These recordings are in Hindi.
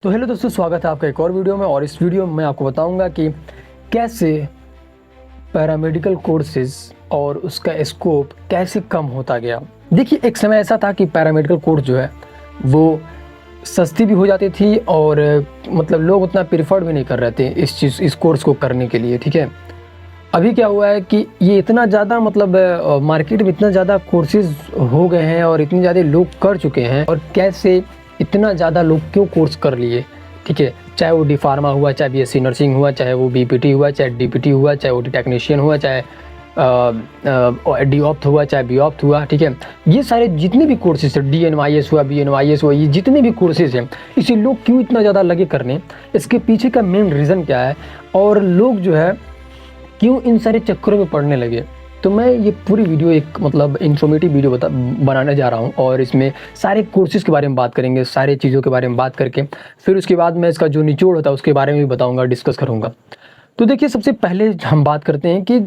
तो हेलो दोस्तों, स्वागत है आपका एक और वीडियो में। और इस वीडियो में मैं आपको बताऊंगा कि कैसे पैरामेडिकल कोर्सेज और उसका स्कोप कैसे कम होता गया। देखिए, एक समय ऐसा था कि पैरामेडिकल कोर्स जो है वो सस्ती भी हो जाती थी और मतलब लोग उतना प्रीफर्ड भी नहीं कर रहे थे इस कोर्स को करने के लिए। ठीक है, अभी क्या हुआ है कि ये इतना ज़्यादा मतलब मार्केट में इतना ज़्यादा कोर्सेज हो गए हैं और इतने ज़्यादा लोग कर चुके हैं। और कैसे इतना ज़्यादा लोग क्यों कोर्स कर लिए, ठीक है, चाहे वो डी फार्मा हुआ, चाहे बीएससी नर्सिंग हुआ, चाहे वो बीपीटी हुआ, चाहे डीपीटी हुआ, चाहे ओटी टेक्नीशियन हुआ, चाहे डी ऑप्थ हुआ, चाहे बी ऑप्थ हुआ। ठीक है, ये सारे जितने भी कोर्सेज है, DNYS हुआ, BNYS हुआ, ये जितने भी कोर्सेज हैं, इसे लोग क्यों इतना ज़्यादा लगे करने, इसके पीछे का मेन रीज़न क्या है और लोग जो है क्यों इन सारे चक्करों में पड़ने लगे। तो मैं ये पूरी वीडियो एक मतलब इन्फॉर्मेटिव वीडियो बनाने जा रहा हूँ और इसमें सारे कोर्सेज़ के बारे में बात करेंगे, सारे चीज़ों के बारे में बात करके फिर उसके बाद मैं इसका जो निचोड़ होता है उसके बारे में भी बताऊँगा, डिस्कस करूँगा। तो देखिए, सबसे पहले हम बात करते हैं कि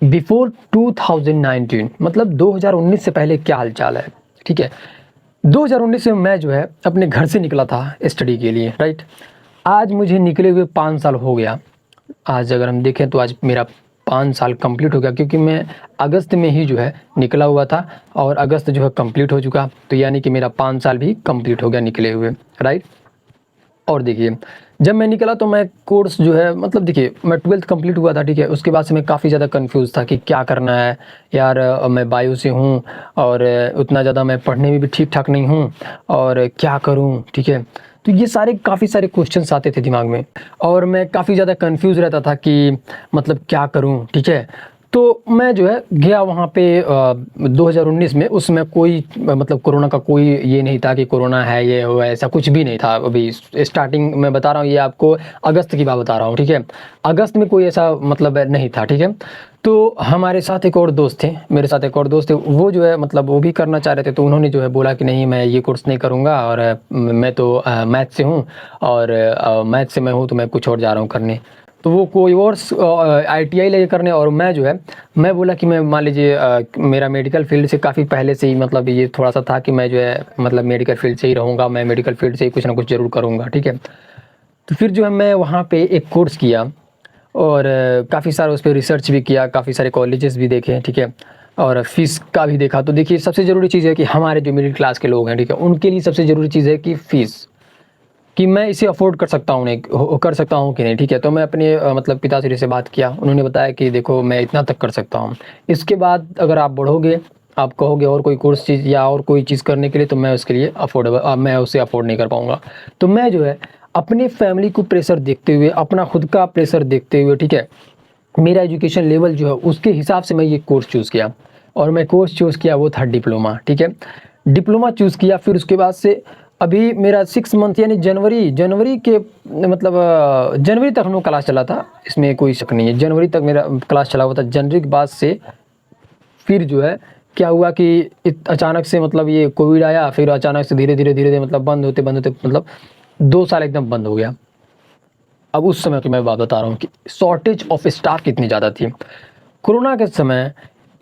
बिफोर 2019 मतलब 2019 से पहले क्या हालचाल है। ठीक है, 2019 में मैं जो है अपने घर से निकला था स्टडी के लिए, राइट। आज मुझे निकले हुए 5 साल हो गया। आज अगर हम देखें तो आज मेरा 5 साल कंप्लीट हो गया, क्योंकि मैं अगस्त में ही जो है निकला हुआ था और अगस्त जो है कंप्लीट हो चुका। तो यानी कि मेरा 5 साल भी कंप्लीट हो गया निकले हुए, राइट। और देखिए, जब मैं निकला तो मैं कोर्स जो है मतलब देखिए, मैं 12th कंप्लीट हुआ था। ठीक है, उसके बाद से मैं काफ़ी ज़्यादा कंफ्यूज था कि क्या करना है यार। मैं बायो से हूँ और उतना ज़्यादा मैं पढ़ने में भी ठीक ठाक नहीं हूँ और क्या करूँ। ठीक है, तो ये सारे काफ़ी सारे क्वेश्चंस आते थे दिमाग में और मैं काफ़ी ज़्यादा कंफ्यूज रहता था कि मतलब क्या करूँ। ठीक है, तो मैं जो है गया वहाँ पे 2019 में। उसमें कोई मतलब कोरोना का कोई ये नहीं था कि कोरोना है ये हो, ऐसा कुछ भी नहीं था। अभी स्टार्टिंग में बता रहा हूँ, ये आपको अगस्त की बात बता रहा हूँ। ठीक है, अगस्त में कोई ऐसा मतलब नहीं था। ठीक है, तो हमारे साथ एक और दोस्त थे, मेरे साथ एक और दोस्त थे, वो जो है मतलब वो भी करना चाह रहे थे। तो उन्होंने जो है बोला कि नहीं, मैं ये कोर्स नहीं करूँगा और मैं तो मैथ से हूँ और मैथ से मैं हूँ तो मैं कुछ और जा रहा हूँ करने। तो वो कोई और ITI लेके करने और मैं जो है मैं बोला कि मैं मान लीजिए मेरा मेडिकल फील्ड से काफ़ी पहले से ही मतलब ये थोड़ा सा था कि मैं जो है मतलब मेडिकल फील्ड से ही रहूँगा, मैं मेडिकल फील्ड से ही कुछ ना कुछ ज़रूर करूँगा। ठीक है, तो फिर जो है मैं वहाँ पे एक कोर्स किया और काफ़ी सारा उस पर रिसर्च भी किया, काफ़ी सारे कॉलेजेस भी देखे। ठीक है, और फीस का भी देखा। तो देखिए, सबसे ज़रूरी चीज़ है कि हमारे जो मिडिल क्लास के लोग हैं, ठीक है, उनके लिए सबसे ज़रूरी चीज़ है कि फ़ीस, कि मैं इसे अफ़ोर्ड कर सकता हूँ नहीं कर सकता हूँ कि नहीं। ठीक है, तो मैं अपने मतलब पिताश्री से बात किया। उन्होंने बताया कि देखो, मैं इतना तक कर सकता हूँ, इसके बाद अगर आप बढ़ोगे, आप कहोगे और कोई कोर्स चीज़ या और कोई चीज़ करने के लिए, तो मैं उसके लिए मैं उसे अफ़ोर्ड नहीं कर पाऊँगा। तो मैं जो है अपने फैमिली को प्रेशर देखते हुए, अपना खुद का प्रेशर देखते हुए, ठीक है, मेरा एजुकेशन लेवल जो है उसके हिसाब से मैं ये कोर्स चूज़ किया और मैं कोर्स चूज़ किया वो था डिप्लोमा। ठीक है, डिप्लोमा चूज़ किया। फिर उसके बाद से अभी मेरा 6 मंथ यानी जनवरी के मतलब जनवरी तक हम लोग क्लास चला था, इसमें कोई शक नहीं है। जनवरी तक मेरा क्लास चला हुआ था। जनवरी के बाद से फिर जो है क्या हुआ कि अचानक से मतलब ये कोविड आया, फिर अचानक से धीरे धीरे मतलब बंद होते मतलब 2 साल एकदम बंद हो गया। अब उस समय की मैं बात बता रहा हूँ कि शॉर्टेज ऑफ स्टाफ कितनी ज़्यादा थी। कोरोना के समय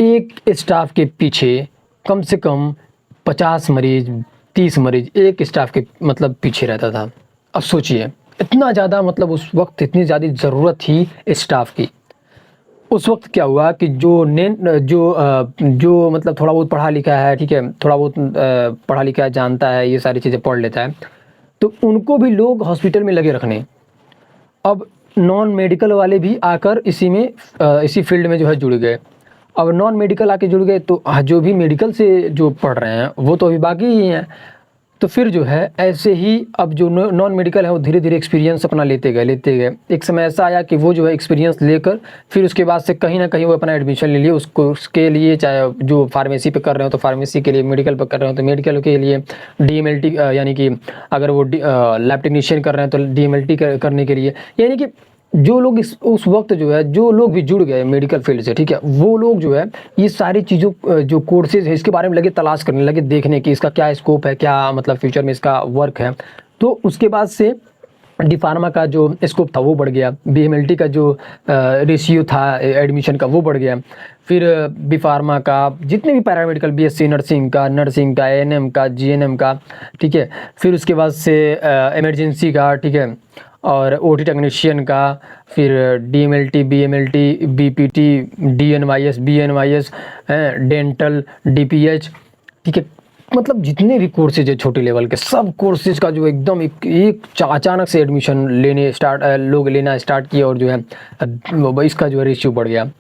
एक स्टाफ के पीछे कम से कम 50 मरीज, 30 मरीज एक स्टाफ के मतलब पीछे रहता था। अब सोचिए, इतना ज़्यादा मतलब उस वक्त इतनी ज़्यादा ज़रूरत थी स्टाफ की। उस वक्त क्या हुआ कि जो मतलब थोड़ा बहुत पढ़ा लिखा है, ठीक है, थोड़ा बहुत पढ़ा लिखा जानता है, ये सारी चीज़ें पढ़ लेता है, तो उनको भी लोग हॉस्पिटल में लगे रखने। अब नॉन मेडिकल वाले भी आकर इसी फील्ड में जो है जुड़ गए। अब नॉन मेडिकल आके जुड़ गए तो जो भी मेडिकल से जो पढ़ रहे हैं वो तो अभी बाकी ही हैं। तो फिर जो है ऐसे ही अब जो नॉन मेडिकल है वो धीरे धीरे एक्सपीरियंस अपना लेते गए। एक समय ऐसा आया कि वो जो है एक्सपीरियंस लेकर फिर उसके बाद से कहीं ना कहीं वो अपना एडमिशन ले लिए उसको, उसके लिए चाहे जो फार्मेसी पे कर रहे हो तो फार्मेसी के लिए, मेडिकल पे कर रहे हो तो मेडिकल के लिए, DMLT यानी कि अगर वो लैब टेक्नीशियन कर रहे हैं तो DMLT करने के लिए। यानी कि जो लोग उस वक्त जो है जो लोग भी जुड़ गए मेडिकल फील्ड से, ठीक है, वो लोग जो है ये सारी चीज़ों जो कोर्सेज है इसके बारे में लगे तलाश करने लगे, देखने की इसका क्या स्कोप है, क्या मतलब फ्यूचर में इसका वर्क है। तो उसके बाद से डी फार्मा का जो स्कोप था वो बढ़ गया, BMLT का जो रेशियो था एडमिशन का वो बढ़ गया। फिर बी फार्मा का, जितने भी पैरामेडिकल, बीएससी नर्सिंग का, एएनएम का, जीएनएम का, ठीक है। फिर उसके बाद से इमरजेंसी का, ठीक है, और ओटी टेक्नीशियन का, फिर DMLT, BMLT, BPT, DNYS, BNYS, dental, DPH, ठीक है। मतलब जितने भी कोर्सेज है छोटे लेवल के, सब कोर्सेज का जो एकदम एक अचानक से एडमिशन लोग लेना स्टार्ट किए, और जो है इसका जो है रेशियो बढ़ गया।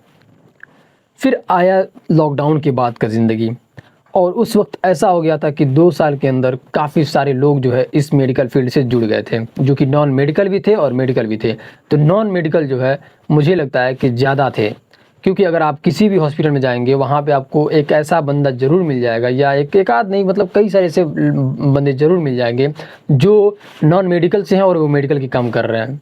फिर आया लॉकडाउन के बाद का ज़िंदगी, और उस वक्त ऐसा हो गया था कि 2 साल के अंदर काफ़ी सारे लोग जो है इस मेडिकल फील्ड से जुड़ गए थे, जो कि नॉन मेडिकल भी थे और मेडिकल भी थे। तो नॉन मेडिकल जो है मुझे लगता है कि ज़्यादा थे, क्योंकि अगर आप किसी भी हॉस्पिटल में जाएंगे वहाँ पे आपको एक ऐसा बंदा ज़रूर मिल जाएगा, या एक आध नहीं, मतलब कई सारे ऐसे बंदे ज़रूर मिल जाएंगे जो नॉन मेडिकल से हैं और वो मेडिकल की काम कर रहे हैं,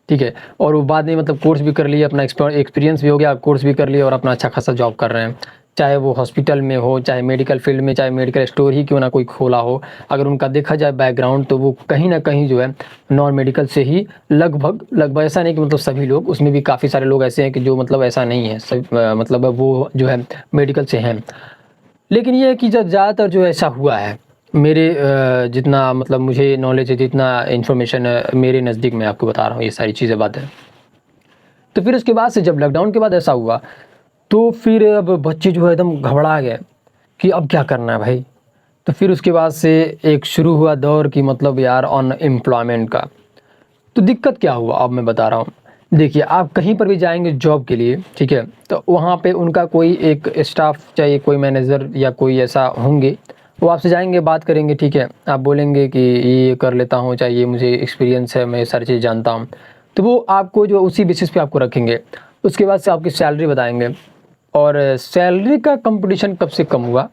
ठीक है। और वो बाद में मतलब कोर्स भी कर लिए, अपना एक्सपीरियंस भी हो गया, कोर्स भी कर लिए, और अपना अच्छा खासा जॉब कर रहे हैं, चाहे वो हॉस्पिटल में हो, चाहे मेडिकल फील्ड में, चाहे मेडिकल स्टोर ही क्यों ना कोई खोला हो। अगर उनका देखा जाए बैकग्राउंड, तो वो कहीं ना कहीं जो है नॉन मेडिकल से ही लगभग ऐसा नहीं कि मतलब सभी लोग, उसमें भी काफ़ी सारे लोग ऐसे हैं कि जो मतलब ऐसा नहीं है, सब मतलब वो जो है मेडिकल से हैं। लेकिन ये है कि जब ज़्यादातर जो ऐसा हुआ है, मेरे जितना मतलब मुझे नॉलेज है, जितना इन्फॉर्मेशन मेरे नज़दीक में आपको बता रहा हूँ, ये सारी चीज़ें बातें। तो फिर उसके बाद से जब लॉकडाउन के बाद ऐसा हुआ, तो फिर अब बच्चे जो है एकदम घबरा गए कि अब क्या करना है भाई। तो फिर उसके बाद से एक शुरू हुआ दौर कि मतलब यार अनएम्प्लॉयमेंट का। तो दिक्कत क्या हुआ अब मैं बता रहा हूँ। देखिए, आप कहीं पर भी जाएंगे जॉब के लिए, ठीक है, तो वहाँ पे उनका कोई एक स्टाफ चाहिए, कोई मैनेजर या कोई ऐसा होंगे, वो आपसे जाएंगे, बात करेंगे, ठीक है। आप बोलेंगे कि ये कर लेता हूँ, चाहे ये मुझे एक्सपीरियंस है, मैं सारी चीज़ जानता हूँ, तो वो आपको जो उसी बेसिस पे आपको रखेंगे। उसके बाद से आपकी सैलरी बताएंगे, और सैलरी का कंपटीशन कब से कम हुआ?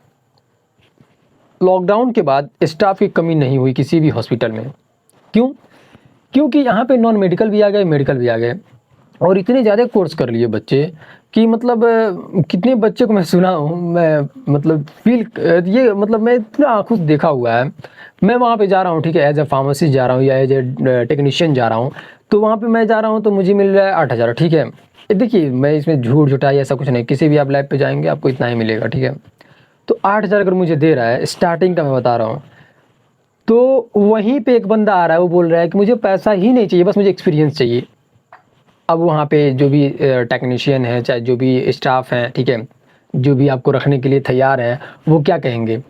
लॉकडाउन के बाद स्टाफ की कमी नहीं हुई किसी भी हॉस्पिटल में। क्यों? क्योंकि यहाँ पे नॉन मेडिकल भी आ गए, मेडिकल भी आ गए, और इतने ज़्यादा कोर्स कर लिए बच्चे कि मतलब कितने बच्चे को मैं सुना हूँ, मैं मतलब ये मतलब मैं इतना आँखों से देखा हुआ है। मैं वहाँ पे जा रहा हूँ, ठीक है, एज ए फार्मासिस्ट जा रहा हूँ या एज ए टेक्नीशियन जा रहा हूँ, तो वहाँ पे मैं जा रहा हूँ तो मुझे मिल रहा है 8,000, ठीक है। देखिए, मैं इसमें झूठ झुटाई ऐसा कुछ नहीं, किसी भी आप लैब पे जाएंगे आपको इतना ही मिलेगा, ठीक है। तो 8,000 अगर मुझे दे रहा है, स्टार्टिंग का मैं बता रहा हूँ, तो वहीं पे एक बंदा आ रहा है, वो बोल रहा है कि मुझे पैसा ही नहीं चाहिए, बस मुझे एक्सपीरियंस चाहिए। अब वहाँ पे जो भी टेक्नीशियन है, चाहे जो भी स्टाफ हैं, ठीक है, जो भी आपको रखने के लिए तैयार हैं, वो क्या कहेंगे?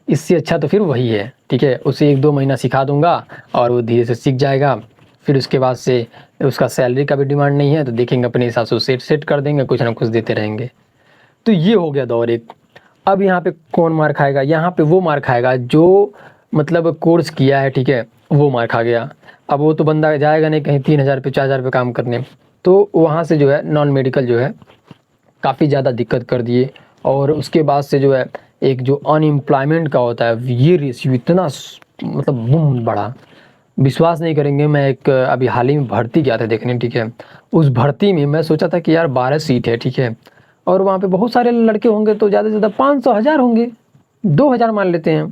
इससे अच्छा तो फिर वही है, ठीक है, उसे 1-2 महीना सिखा दूंगा और वो धीरे से सीख जाएगा। फिर उसके बाद से उसका सैलरी का भी डिमांड नहीं है, तो देखेंगे अपने हिसाब से सेट कर देंगे, कुछ ना कुछ देते रहेंगे। तो ये हो गया दौर एक। अब यहाँ पे कौन मार खाएगा? यहाँ पे वो मार खाएगा जो मतलब कोर्स किया है, ठीक है, वो मार खा गया। अब वो तो बंदा जाएगा नहीं कहीं 3,000 पे 4,000 पे काम करने, तो वहाँ से जो है नॉन मेडिकल जो है काफ़ी ज़्यादा दिक्कत कर दिए। और उसके बाद से जो है एक जो अनएम्प्लॉयमेंट का होता है, ये रेशियो इतना मतलब बूम बढ़ा, विश्वास नहीं करेंगे। मैं एक अभी हाल ही में भर्ती गया था देखने, ठीक है, उस भर्ती में मैं सोचा था कि यार 12 सीट है, ठीक है, और वहाँ पे बहुत सारे लड़के होंगे, तो ज़्यादा से ज़्यादा 500 हज़ार होंगे, 2,000 मान लेते हैं।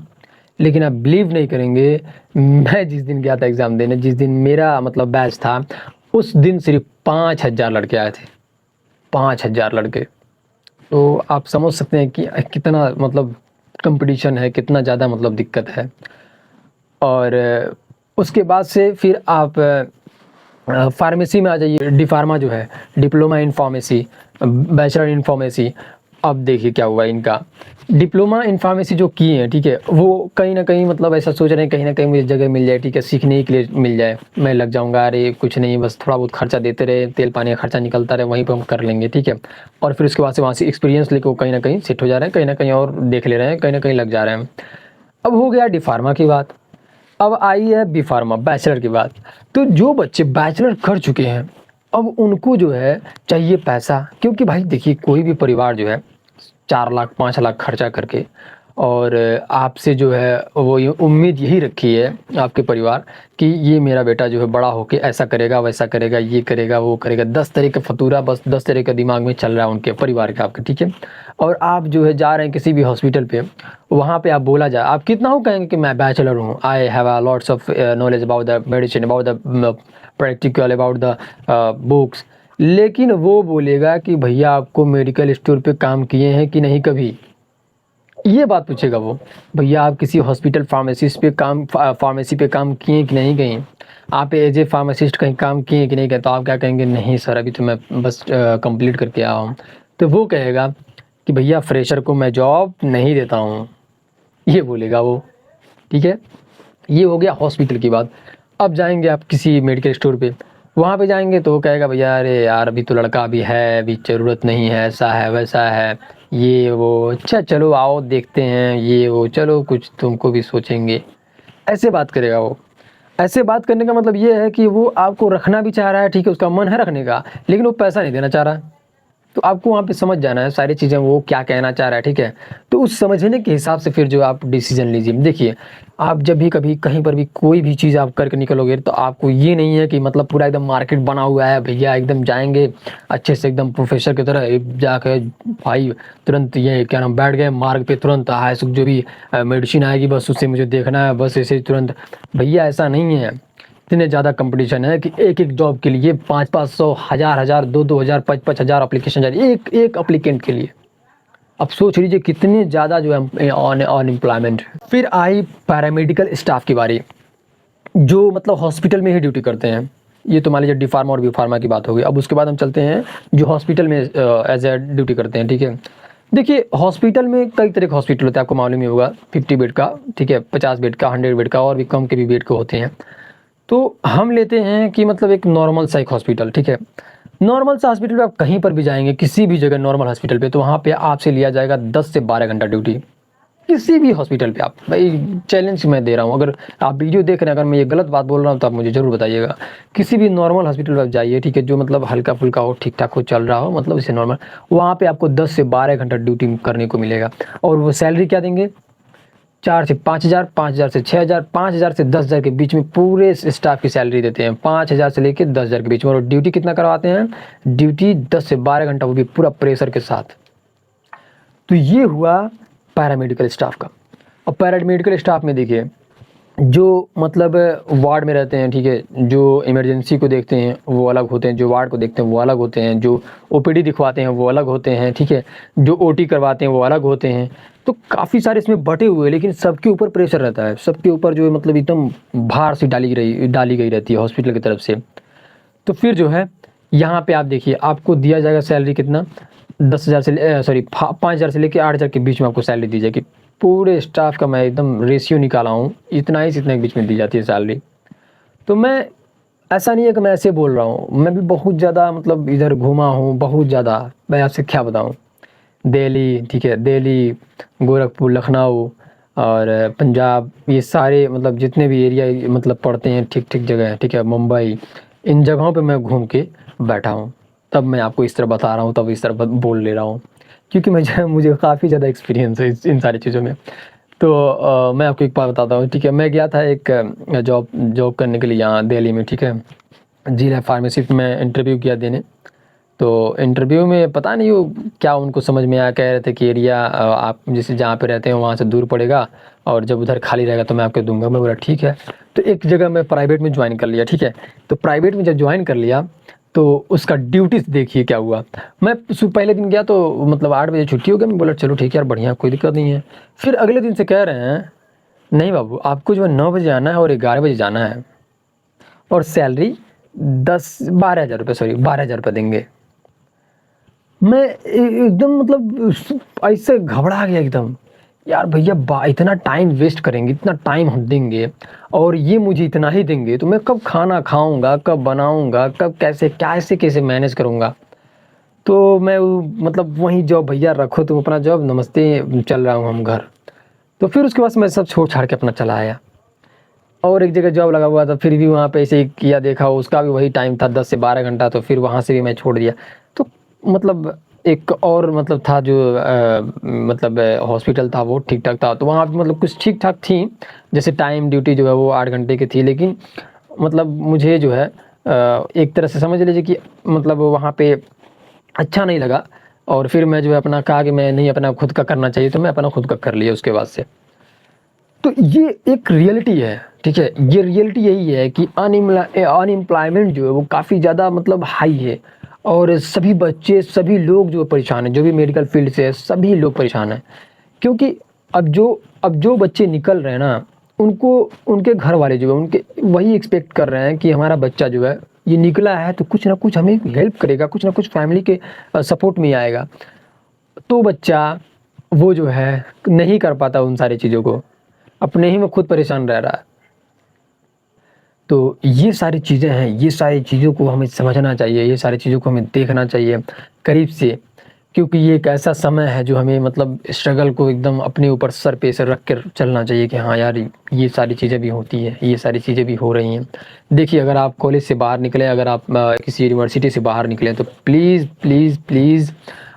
लेकिन आप बिलीव नहीं करेंगे, मैं जिस दिन गया था एग्ज़ाम देने, जिस दिन मेरा मतलब बैच था, उस दिन सिर्फ 5,000 लड़के आए थे, 5,000 लड़के। तो आप समझ सकते हैं कि कितना मतलब कंपटीशन है, कितना ज़्यादा मतलब दिक्कत है। और उसके बाद से फिर आप फार्मेसी में आ जाइए। डी फार्मा जो है, diploma in pharmacy, bachelor in pharmacy. अब देखिए क्या हुआ इनका, डिप्लोमा इन फार्मेसी जो किए हैं, ठीक है, वो कहीं ना कहीं मतलब ऐसा सोच रहे हैं कहीं ना कहीं मुझे जगह मिल जाए, ठीक है, सीखने के लिए मिल जाए, मैं लग जाऊंगा, अरे कुछ नहीं, बस थोड़ा बहुत खर्चा देते रहे, तेल पानी का खर्चा निकलता रहे, वहीं पर हम कर लेंगे, ठीक है। और फिर उसके बाद से वहाँ से एक्सपीरियंस लेके वो कहीं ना कहीं सेट हो जा रहे हैं, कहीं ना कहीं और देख ले रहे हैं, कहीं ना कहीं लग जा रहे हैं। अब हो गया डी फार्मा की बात, अब आई है बी फार्मा, बैचलर की बात। तो जो बच्चे बैचलर कर चुके हैं, अब उनको जो है चाहिए पैसा, क्योंकि भाई देखिए, कोई भी परिवार जो है 4 लाख 5 लाख खर्चा करके, और आपसे जो है वो ये उम्मीद यही रखी है आपके परिवार कि ये मेरा बेटा जो है बड़ा होके ऐसा करेगा, वैसा करेगा, ये करेगा, वो करेगा, 10 तरह का फतूरा, बस 10 तरह का दिमाग में चल रहा है उनके परिवार का, आपके, ठीक है। और आप जो है जा रहे हैं किसी भी हॉस्पिटल पे, वहाँ पे आप बोला जाए, आप कितना हो कहेंगे कि मैं बैचलर हूँ, I have a lots of knowledge about the medicine, about the practical, about the books. लेकिन वो बोलेगा कि भैया आपको मेडिकल स्टोर पे काम किए हैं कि नहीं कभी, ये बात पूछेगा वो। भैया आप किसी हॉस्पिटल फार्मेसी पे काम किए हैं कि नहीं, कहीं आप एज ए फार्मासिस्ट कहीं काम किए हैं कि नहीं, तो आप क्या कहेंगे, नहीं सर अभी तो मैं बस कंप्लीट करके आया हूँ। तो वो कहेगा कि भैया फ्रेशर को मैं जॉब नहीं देता हूँ, ये बोलेगा वो। ठीक है, ये हो गया हॉस्पिटल की बात। अब जाएंगे आप किसी मेडिकल स्टोर पे, वहाँ पे जाएंगे तो वो कहेगा भैया अरे यार अभी तो लड़का अभी है, अभी ज़रूरत नहीं है, ऐसा है वैसा है, ये वो, अच्छा चलो आओ देखते हैं, ये वो, चलो कुछ तुमको भी सोचेंगे, ऐसे बात करेगा वो। ऐसे बात करने का मतलब ये है कि वो आपको रखना भी चाह रहा है, ठीक है, उसका मन है रखने का, लेकिन वो पैसा नहीं देना चाह रहा। तो आपको वहाँ पे समझ जाना है सारी चीज़ें, वो क्या कहना चाह रहा है, ठीक है। तो उस समझने के हिसाब से फिर जो आप डिसीजन लीजिए। देखिए आप जब भी कभी कहीं पर भी कोई भी चीज़ आप करके निकलोगे तो आपको ये नहीं है कि मतलब पूरा एकदम मार्केट बना हुआ है भैया, एकदम जाएंगे अच्छे से एकदम प्रोफेसर की तरह जाके भाई तुरंत ये क्या नाम बैठ गए मार्ग पे, तुरंत आए जो भी मेडिसिन आएगी बस उससे मुझे देखना है, बस ऐसे तुरंत। भैया ऐसा नहीं है, इतने ज़्यादा कंपटीशन है कि एक एक जॉब के लिए 500 1000 2000 5000 एप्लीकेशन जा रही है एक एप्लीकेंट के लिए। अब सोच लीजिए कितने ज़्यादा जो है अनएम्प्लॉयमेंट। फिर आई पैरामेडिकल स्टाफ की बारी, जो मतलब हॉस्पिटल में ही ड्यूटी करते हैं। ये तो मान लीजिए डी फार्मा और बी फार्मा की बात हो गई। अब उसके बाद हम चलते हैं जो हॉस्पिटल में एज ए ड्यूटी करते हैं। ठीक है, देखिए हॉस्पिटल में कई तरह के हॉस्पिटल होते हैं, आपको मालूम ही होगा, 50 बेड का, ठीक है, 50 बेड का, 100 बेड का, और भी कम के भी बेड के होते हैं। तो हम लेते हैं कि मतलब एक नॉर्मल सा एक हॉस्पिटल, ठीक है, नॉर्मल सा हॉस्पिटल पे आप कहीं पर भी जाएंगे, किसी भी जगह नॉर्मल हॉस्पिटल पे, तो वहाँ पे आपसे लिया जाएगा 10 से 12 घंटा ड्यूटी, किसी भी हॉस्पिटल पे। आप भाई चैलेंज मैं दे रहा हूँ, अगर आप वीडियो देख रहे हैं, अगर मैं ये गलत बात बोल रहा हूँ तो आप मुझे ज़रूर बताइएगा। किसी भी नॉर्मल हॉस्पिटल पे आप जाइए, ठीक है, जो मतलब हल्का फुल्का हो, ठीक ठाक हो, चल रहा हो, मतलब इसे नॉर्मल, वहाँ पे आपको 10 से 12 घंटा ड्यूटी करने को मिलेगा। और वो सैलरी क्या देंगे, 4 से 5000, 5000 से 6000, 5000 से 10000 के बीच में पूरे स्टाफ की सैलरी देते हैं, 5000 से लेकर 10000 के बीच में। और ड्यूटी कितना करवाते हैं, ड्यूटी 10 से 12 घंटा, वो भी पूरा प्रेशर के साथ। तो ये हुआ पैरामेडिकल स्टाफ का। और पैरामेडिकल स्टाफ में देखिए जो मतलब वार्ड में रहते हैं, ठीक है, जो इमरजेंसी को देखते हैं वो अलग होते हैं, जो वार्ड को देखते हैं वो अलग होते हैं, जो ओपीडी दिखवाते हैं वो अलग होते हैं, ठीक है, जो ओटी करवाते हैं वो अलग होते हैं। तो काफ़ी सारे इसमें बटे हुए, लेकिन सबके ऊपर प्रेशर रहता है, सबके ऊपर जो है मतलब एकदम भार सी डाली गई रहती है हॉस्पिटल की तरफ से। तो फिर जो है यहाँ पे आप देखिए आपको दिया जाएगा सैलरी कितना, 10,000 से सॉरी 5,000 से लेकर 8,000 के बीच में आपको सैलरी दी जाएगी। पूरे स्टाफ का मैं एकदम रेशियो निकाला हूँ, इतना ही इतने के बीच में दी जाती है सैलरी। तो मैं, ऐसा नहीं है कि मैं ऐसे बोल रहा हूँ, मैं भी बहुत ज़्यादा मतलब इधर घूमा हूँ बहुत ज़्यादा। मैं आपसे क्या बताऊँ, दिल्ली, ठीक है, दिल्ली, गोरखपुर, लखनऊ और पंजाब, ये सारे मतलब जितने भी एरिया मतलब पड़ते हैं ठीक ठीक जगह है, ठीक है, मुंबई, इन जगहों पे मैं घूम के बैठा हूँ। तब मैं आपको इस तरह बता रहा हूँ, तब इस तरह बोल ले रहा हूँ, क्योंकि मुझे काफ़ी ज़्यादा एक्सपीरियंस है इन सारी चीज़ों में। तो मैं आपको एक बात बताता हूँ, ठीक है, मैं गया था एक जॉब करने के लिए यहाँ दिल्ली में, ठीक है, जिला फार्मेसी में इंटरव्यू किया देने। तो इंटरव्यू में पता नहीं वो क्या उनको समझ में आया, कह रहे थे कि एरिया आप जैसे जहाँ पे रहते हैं वहाँ से दूर पड़ेगा, और जब उधर खाली रहेगा तो मैं आपको दूंगा। मैं बोला ठीक है। तो एक जगह मैं प्राइवेट में ज्वाइन कर लिया, ठीक है। तो प्राइवेट में जब ज्वाइन कर लिया तो उसका ड्यूटीज देखिए क्या हुआ। मैं पहले दिन गया तो मतलब 8 बजे छुट्टी हो गया, मैं बोला चलो ठीक है यार बढ़िया, कोई दिक्कत नहीं है। फिर अगले दिन से कह रहे हैं नहीं बाबू आपको जो है 9 बजे आना है और 11 बजे जाना है, और सैलरी 12,000 रुपये, सॉरी 12,000 रुपये देंगे। मैं एकदम मतलब ऐसे घबरा गया एकदम, यार भैया इतना टाइम वेस्ट करेंगे, इतना टाइम हम देंगे और ये मुझे इतना ही देंगे, तो मैं कब खाना खाऊंगा, कब बनाऊंगा, कब कैसे मैनेज करूंगा। तो मैं मतलब वहीं जॉब, भैया रखो तुम अपना जॉब, नमस्ते, चल रहा हूँ हम घर। तो फिर उसके बाद मैं सब छोड़ छाड़ के अपना चला आया। और एक जगह जॉब लगा हुआ था, फिर भी वहाँ पे ऐसे ही किया, देखा उसका भी वही टाइम था 10 से 12 घंटा, तो फिर वहाँ से भी मैं छोड़ दिया। तो मतलब एक और मतलब था जो मतलब हॉस्पिटल था वो ठीक ठाक था, तो वहाँ पे मतलब कुछ ठीक ठाक थी, जैसे टाइम ड्यूटी जो है वो 8 घंटे की थी, लेकिन मतलब मुझे जो है एक तरह से समझ लीजिए कि मतलब वहाँ पे अच्छा नहीं लगा। और फिर मैं जो है अपना कहा कि मैं नहीं, अपना खुद का करना चाहिए, तो मैं अपना खुद का कर लिया उसके बाद से। तो ये एक रियलिटी है, ठीक है, ये रियलिटी यही है कि अनएम्प्लॉयमेंट जो है वो काफ़ी ज़्यादा मतलब हाई है। और सभी बच्चे, सभी लोग जो परेशान हैं, जो भी मेडिकल फील्ड से है, सभी लोग परेशान हैं। क्योंकि अब जो बच्चे निकल रहे हैं ना, उनको उनके घर वाले जो है उनके वही एक्सपेक्ट कर रहे हैं कि हमारा बच्चा जो है ये निकला है तो कुछ ना कुछ हमें हेल्प करेगा, कुछ ना कुछ फैमिली के सपोर्ट में आएगा। तो बच्चा वो जो है नहीं कर पाता उन सारी चीज़ों को, अपने ही में खुद परेशान रह रहा है। तो ये सारी चीज़ें हैं, ये सारी चीज़ों को हमें समझना चाहिए, ये सारी चीज़ों को हमें देखना चाहिए करीब से, क्योंकि ये एक ऐसा समय है जो हमें मतलब स्ट्रगल को एकदम अपने ऊपर सर पे से रख कर चलना चाहिए कि हाँ यार, ये सारी चीज़ें भी होती हैं, ये सारी चीज़ें भी हो रही हैं। देखिए, अगर आप कॉलेज से बाहर निकले, अगर आप किसी यूनिवर्सिटी से बाहर निकले, तो प्लीज़ प्लीज़ प्लीज़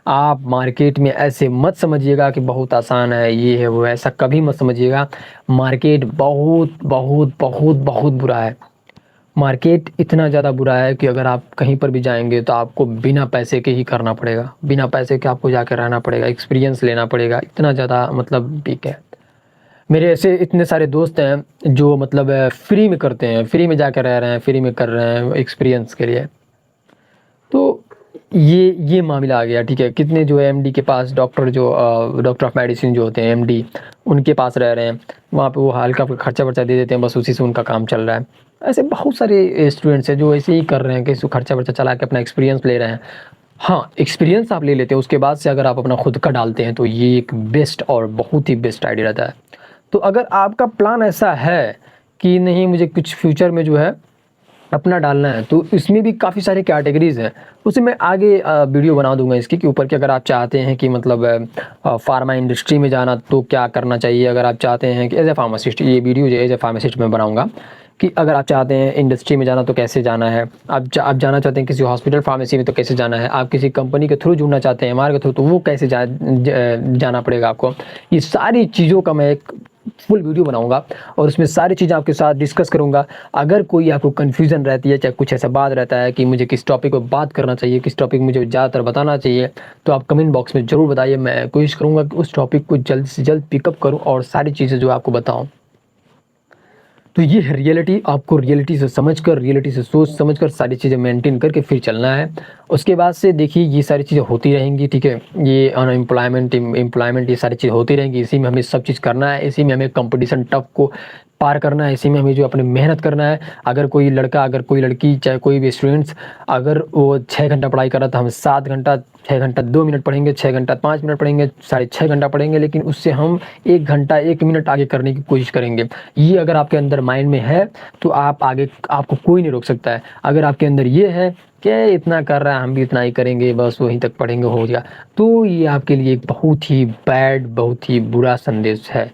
आप मार्केट में ऐसे मत समझिएगा कि बहुत आसान है, ये है वो है, ऐसा कभी मत समझिएगा। मार्केट बहुत बहुत बहुत बहुत बुरा है। मार्केट इतना ज़्यादा बुरा है कि अगर आप कहीं पर भी जाएंगे तो आपको बिना पैसे के ही करना पड़ेगा, बिना पैसे के आपको जाकर रहना पड़ेगा, एक्सपीरियंस लेना पड़ेगा, इतना ज़्यादा मतलब वीक है। मेरे ऐसे इतने सारे दोस्त हैं जो मतलब फ्री में करते हैं, फ्री में जाकर रह रहे हैं, फ्री में कर रहे हैं एक्सपीरियंस के लिए। तो ये मामला आ गया, ठीक है। कितने जो है एमडी के पास, डॉक्टर जो डॉक्टर ऑफ मेडिसिन जो होते हैं एमडी, उनके पास रह रहे हैं, वहाँ पे वो हल्का खर्चा वर्चा दे देते हैं, बस उसी से उनका काम चल रहा है। ऐसे बहुत सारे स्टूडेंट्स हैं जो ऐसे ही कर रहे हैं कि खर्चा वर्चा चला के अपना एक्सपीरियंस ले रहे हैं। हाँ, एक्सपीरियंस आप ले लेते हैं, उसके बाद से अगर आप अपना खुद का डालते हैं तो ये एक बेस्ट और बहुत ही बेस्ट आइडिया रहता है। तो अगर आपका प्लान ऐसा है कि नहीं मुझे कुछ फ्यूचर में जो है अपना डालना है, तो इसमें भी काफ़ी सारे कैटेगरीज़ हैं, उसे मैं आगे वीडियो बना दूंगा इसकी के ऊपर कि अगर आप चाहते हैं कि मतलब फार्मा इंडस्ट्री में जाना तो क्या करना चाहिए। अगर आप चाहते हैं कि एज ए फार्मासिस्ट, ये वीडियो जो एज ए फार्मासिस्ट मैं बनाऊंगा कि अगर आप चाहते हैं इंडस्ट्री में जाना तो कैसे जाना है, आप जाना चाहते हैं किसी हॉस्पिटल फार्मेसी में तो कैसे जाना है, आप किसी कंपनी के थ्रू जुड़ना चाहते हैं एमआर के थ्रू तो वो कैसे जाना पड़ेगा आपको। ये सारी चीज़ों का मैं एक फुल वीडियो बनाऊंगा और उसमें सारी चीज़ें आपके साथ डिस्कस करूंगा। अगर कोई आपको कन्फ्यूज़न रहती है, चाहे कुछ ऐसा बात रहता है कि मुझे किस टॉपिक पर बात करना चाहिए, किस टॉपिक मुझे ज़्यादातर बताना चाहिए, तो आप कमेंट बॉक्स में ज़रूर बताइए। मैं कोशिश करूँगा कि उस टॉपिक को जल्द से जल्द पिकअप करूँ और सारी चीज़ें जो आपको बताऊँ। तो ये है रियलिटी, आपको रियलिटी से समझकर, रियलिटी से सोच समझकर सारी चीज़ें मेंटेन करके फिर चलना है। उसके बाद से देखिए ये सारी चीज़ें होती रहेंगी, ठीक है। ये अनएम्प्लॉयमेंट, एम्प्लॉयमेंट, ये सारी चीज़ें होती रहेंगी। इसी में हमें सब चीज़ करना है, इसी में हमें कंपटीशन टफ को पार करना है, इसी में हमें जो अपनी मेहनत करना है। अगर कोई लड़का, अगर कोई लड़की, चाहे कोई भी स्टूडेंट्स, अगर वो 6 घंटा पढ़ाई कर रहा था, हम 7 घंटा 6 घंटा 2 मिनट पढ़ेंगे, 6 घंटा 5 मिनट पढ़ेंगे, 6.5 घंटा पढ़ेंगे, लेकिन उससे हम 1 घंटा 1 मिनट आगे करने की कोशिश करेंगे। ये अगर आपके अंदर माइंड में है तो आप आगे, आपको कोई नहीं रोक सकता है। अगर आपके अंदर ये है कि इतना कर रहा है हम भी इतना ही करेंगे, बस वहीं तक पढ़ेंगे हो गया, तो ये आपके लिए एक बहुत ही बैड, बहुत ही बुरा संदेश है।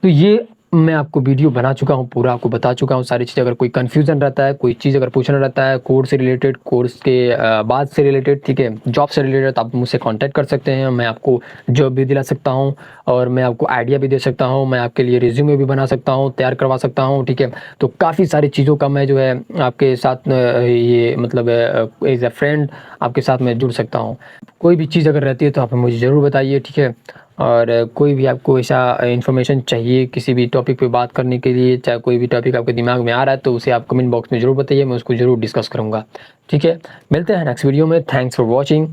तो ये मैं आपको वीडियो बना चुका हूँ, पूरा आपको बता चुका हूँ सारी चीज़। अगर कोई कन्फ्यूज़न रहता है, कोई चीज़ अगर पूछना रहता है कोर्स से रिलेटेड, कोर्स के बाद से रिलेटेड, ठीक है, जॉब से रिलेटेड, तो आप मुझसे कांटेक्ट कर सकते हैं। मैं आपको जॉब भी दिला सकता हूँ और मैं आपको आइडिया भी दे सकता हूँ, मैं आपके लिए रिज्यूमे भी बना सकता हूँ, तैयार करवा सकता हूँ, ठीक है। तो काफ़ी सारी चीज़ों का मैं जो है आपके साथ ये मतलब एज ए फ्रेंड आपके साथ मैं जुड़ सकता हूँ। कोई भी चीज़ अगर रहती है तो आप मुझे ज़रूर बताइए, ठीक है। और कोई भी आपको ऐसा इन्फॉर्मेशन चाहिए किसी भी टॉपिक पे बात करने के लिए, चाहे कोई भी टॉपिक आपके दिमाग में आ रहा है तो उसे आप कमेंट बॉक्स में ज़रूर बताइए, मैं उसको ज़रूर डिस्कस करूँगा, ठीक है। मिलते हैं नेक्स्ट वीडियो में। Thanks for watching.